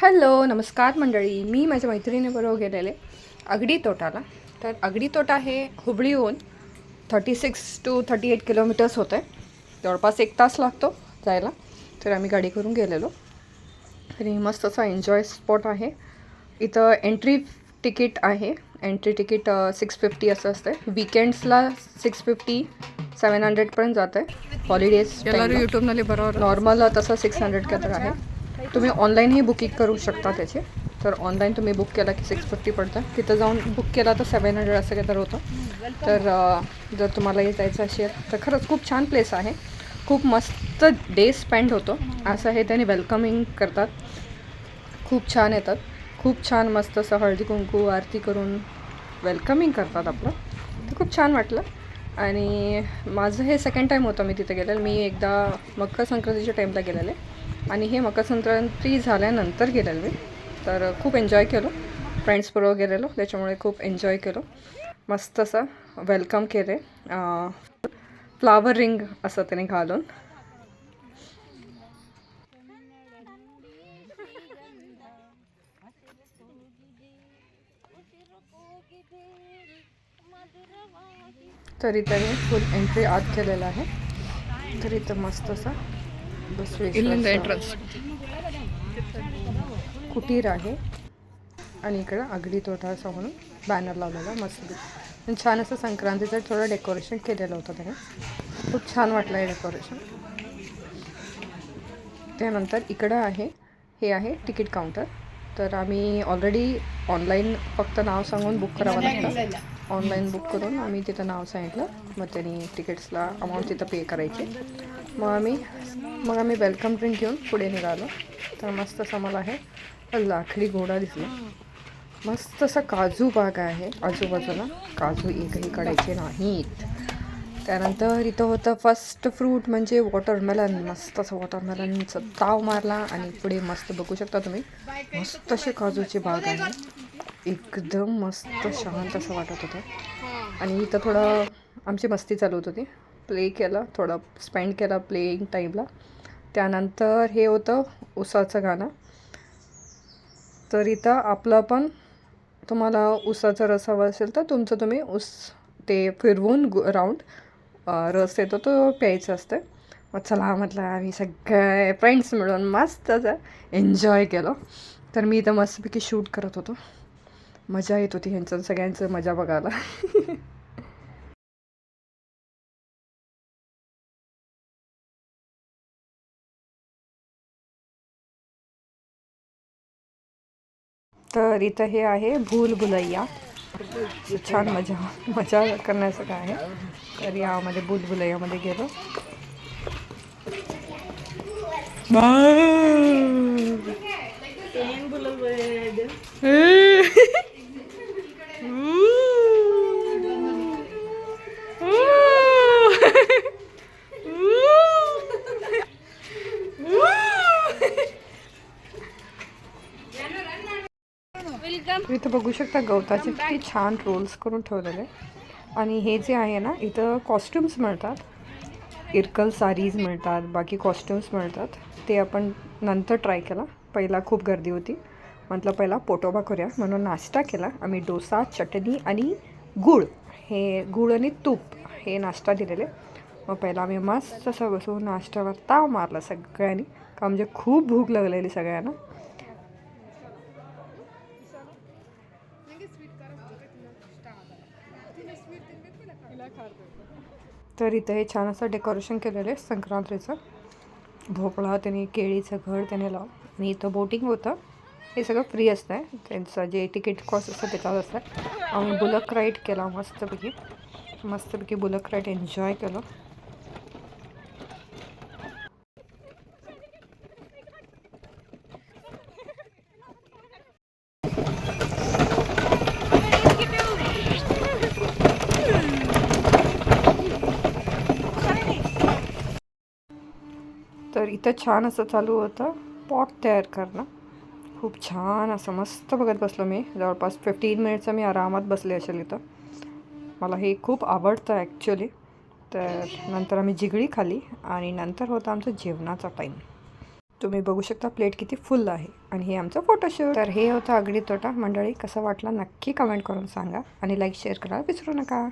Hello नमस्कार मंडळी, मी माझ्या मैत्रिणीबरोबर गेलेले अगडी तोटाला. तर अगडी तोटा हे हुबळीहून 36 to 38 किलोमीटर्स होतं आहे. जवळपास 1 तास लागतो जायला. तर आम्ही गाडी करून गेलेलो. आणि मस्त असा एन्जॉय स्पॉट आहे. इथं एंट्री तिकीट आहे. एंट्री तिकीट 650 असं असतं. वीकेंड्सला 650 700पर्यंत जातं आहे. हॉलिडेज यूट्यूबमध्ये बरोबर नॉर्मल तसं 600 का तर आहे. तुम्ही ऑनलाईनही बुकिंग करू शकता त्याचे. तर ऑनलाईन तुम्ही बुक केला की 650 पडतं. तिथं जाऊन बुक केला तर 700 असं काही तर होतं. तर जर तुम्हालाही जायचं असेल तर खरंच खूप छान प्लेस आहे. खूप मस्त डे स्पेंड होतो असं हे त्यांनी वेलकमिंग करतात. खूप छान येतात. खूप छान मस्त असं हळदी कुंकू आरती करून वेलकमिंग करतात आपलं. तर खूप छान वाटलं. आणि माझं हे सेकंड टाईम होतं मी तिथे गेलेलं. मी एकदा मकर संक्रांतीच्या टाईमला गेलेले आणि हे मकर संक्रांती झाल्यानंतर गेलेलं मी. तर खूप एन्जॉय केलो. फ्रेंड्सबरोबर गेलेलो त्याच्यामुळे खूप एन्जॉय केलो. मस्त असं वेलकम केले. फ्लावर रिंग असं त्याने घालून. तरी त्याने फुल एंट्री आत केलेलं आहे. तर इथं मस्त असा कुटीर आहे आणि इकडं अगडी तोटा असं म्हणून बॅनर लावलेला मस्त. आणि छान असं संक्रांतीचं थोडं डेकोरेशन केलेलं होतं त्याने. खूप छान वाटलं हे डेकोरेशन. त्यानंतर इकडं आहे, हे आहे तिकीट काउंटर. तर आम्ही ऑलरेडी ऑनलाईन फक्त नाव सांगून बुक करावं लागतं. ऑनलाईन बुक करून आम्ही तिथं नाव सांगितलं. मग त्यांनी तिकीट्सला अमाऊंट तिथं पे करायची. मग आम्ही वेलकम ड्रिंक घेऊन पुढे निघालो. तर मस्त असं मला आहे लाकडी घोडा दिसला. मस्त असं काजू बाग आहे आजूबाजूला. काजू एकही काढायचे नाहीत. त्यानंतर इथं होतं फर्स्ट फ्रूट म्हणजे वॉटरमेलन. मस्त असं वॉटरमेलनचा ताव मारला आणि पुढे मस्त बघू शकता तुम्ही मस्त असे काजूची बाग आहे. एकदम मस्त शांत असं वाटत होतं. आणि इथं थोडं आमची मस्ती चालू होत होती. प्ले केलं, थोडं स्पेंड केलं प्लेइंग टाईमला. त्यानंतर हे होतं उसाचं गाणं. तर इथं आपलं पण तुम्हाला उसाचा रस हवा असेल तर तुम्ही ऊस ते फिरवून राऊंड रस येतो तो प्यायचा असतं. मग चला म्हटलं आम्ही सगळे फ्रेंड्स मिळून मस्त असं एन्जॉय केलं. तर मी इथं मस्तपैकी शूट करत होतो. मजा येत होती ह्यांचं सगळ्यांचं मजा बघायला. तर इथं हे आहे भूल भुलैया. छान मजा करण्याचं काय आहे. तर यामध्ये भूल भुलैयामध्ये गेलो. इथं बघू शकता गवताचे किती छान रोल्स करून ठेवलेले. आणि हे जे आहे ना इथं कॉस्ट्युम्स मिळतात. इरकल साडीज मिळतात, बाकी कॉस्ट्युम्स मिळतात. ते आपण नंतर ट्राय केला. पहिला खूप गर्दी होती. म्हटलं पहिला पोटोबा करूया म्हणून नाश्ता केला आम्ही. डोसा, चटणी आणि गूळ आणि तूप हे नाश्ता दिलेले. मग पहिला आम्ही मस्त असं बसून नाश्त्यावर ताव मारला सगळ्यांनी. का म्हणजे खूप भूक लागलेली सगळ्यांना. तर इथं हे छान असं डेकोरेशन केलेलं आहे संक्रांतीचं. भोपळा त्याने, केळीचं घड त्याने लावून. आणि इथं बोटिंग होतं. हे सगळं फ्री असतं आहे. त्यांचं जे तिकीट कॉस्ट असतं त्याच्यावर असतं. आम्ही बुलक राईड केला मस्तपैकी बुलक राईड एन्जॉय केलं. तर इथं छान असं चालू होतं पॉट तयार करणं. खूप छान असं मस्त बघत बसलो मी. जवळपास 15 मिनिट्स मी आरामात बसले असेल इथं. मला हे खूप आवडतं ॲक्च्युली. तर नंतर आम्ही जिगळी खाल्ली आणि नंतर होता आमचा जेवणाचा टाईम. तुम्ही बघू शकता प्लेट किती फुल आहे. आणि हे आमचं फोटोशूट. तर हे होतं आगडी तोटा. मंडळी कसं वाटलं नक्की कमेंट करून सांगा आणि लाईक शेअर करायला विसरू नका.